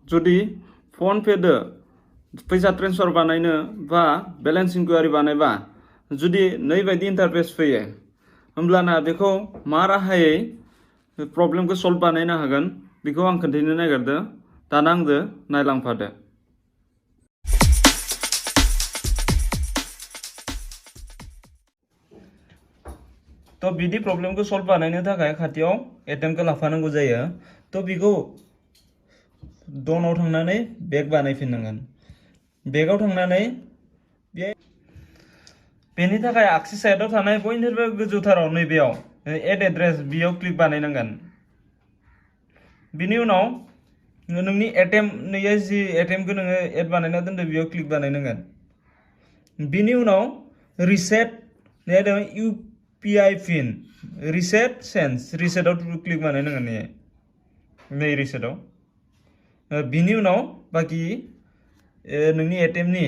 जुदि phone Pay दो फैसा ट्रेन्सफार बानायनो बा बेलेन्स इनकुवारि बानायबा जुदि नै बायदि इन्टारफेस फैयो होमब्लाना बेखौ मा राहायै प्रब्लेमखौ सल्भ बानायनो हागोन बेखौ आं खोन्थानो नागिरदों दाना आंजों नायलांफादो। तो बिदि प्रब्लेमखौ सल्भ बानायनो थाखाय खाथियाव एटीएमखौ लाफानांगौ जायो। तो बेखौ डनाव थांनानै बेग बानायफिननांगोन। बेगाव थांनानै बेनि थाखाय आगसि साइडआव थानाय बयनिख्रुइबो गोजौथाराव नैबेयाव एड एड्रेस बेयाव क्लिक बानायनांगोन। बिनि उनाव नोंनि एटीएम नैया जि एटीएमखौ नोङो एड बानायना दोनदो बेयाव क्लिक बानायनांगोन। बिनि उनाव रिसेट ने दं UPI पिन रिसेट सेन्स रिसेटआव क्लिक बानायनांगोन नै रिसेटआव। बिनि उनाव बाकी नोंनि एटीएमनि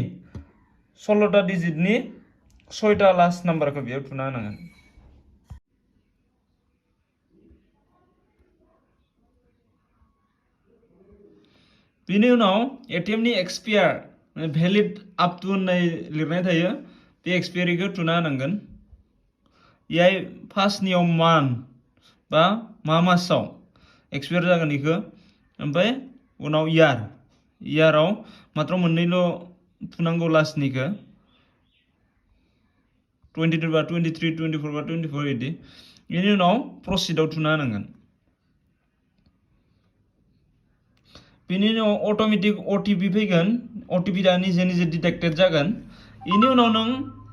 16टा डिजिटनि 6टा लास्ट नाम्बारखौ बेयाव थुना होनांगोन। बिनि उनाव एटीएमनि एक्सपायर भेलिड आप टू होननाय लिरनाय थायो बे एक्सपायरीखौ थुना होनांगोन। याय फार्स्ट नियम मान बा मा मासाव एक्सपायर जागोन बेखौ ओमफ्राय उनाव इयाराव मात्र मोननैल' थुनांगौ लास्टनिखौ 22 बा 23 24 बा 24 इदि। बेनि उनाव प्रसिडआव थुना होनांगोन। बिनि उनाव अट'मेटिक OTP फैगोन। OTP दा निजे निजे डिटेक्टेड जागोन। बेनि उनाव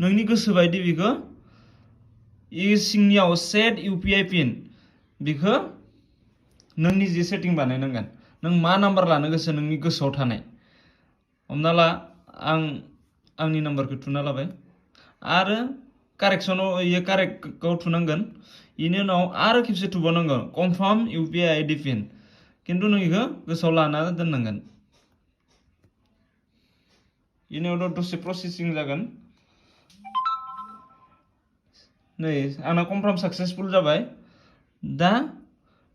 नोंनि गोसो बायदि बेखौ सिंनियाव सेट UPI पिन बेखौ नों निजे सेटिं बानायनांगोन। नों मा नाम्बार लानो गोसो नोंनि गोसोआव थानाय हमना ला आंनि नाम्बारखौ थुना लाबाय आरो कारेक्सनाव कारेक्टआव थुनांगोन। बेनि उनाव आरो खेबसे थुबावनांगोन कनफार्म UPI ID पिन किन्तु नों बेखौ गोसोआव लाना दोननांगोन। बेनि उनाव दसे प्रसेसिं जागोन। नै आंना कनफार्म सक्सेसफुल जाबाय। दा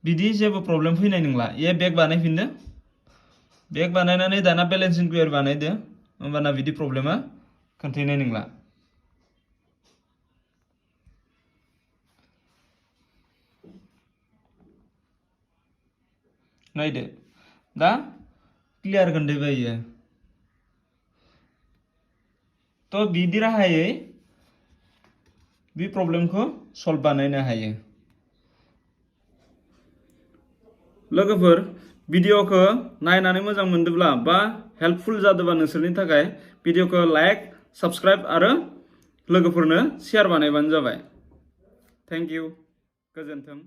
बिदि जेबो प्रब्लेम फैनाय नंला। ये बेग बानायफिनदो बेग बानायनानै दाना बेलेन्स इनकुवारि बानायदो होमबाना बिदि प्रब्लेमा खोन्थायनाय नंला। नायदो दा क्लियार खोन्थायबाय इयो। तो बिदि राहायै बे प्रब्लेमखौ सल्भ बानायनो हायो। लोगोफोर भिडिअखौ नायनानै मोजां मोनदोंब्ला बा हेल्पफुल जादोंबा नोंसोरनि थाखाय भिडिअखौ लाइक साबस्क्राइब आरो लोगोफोरनो शेयार बानायबानो जाबाय। थेंक इउ गोजोन्थों।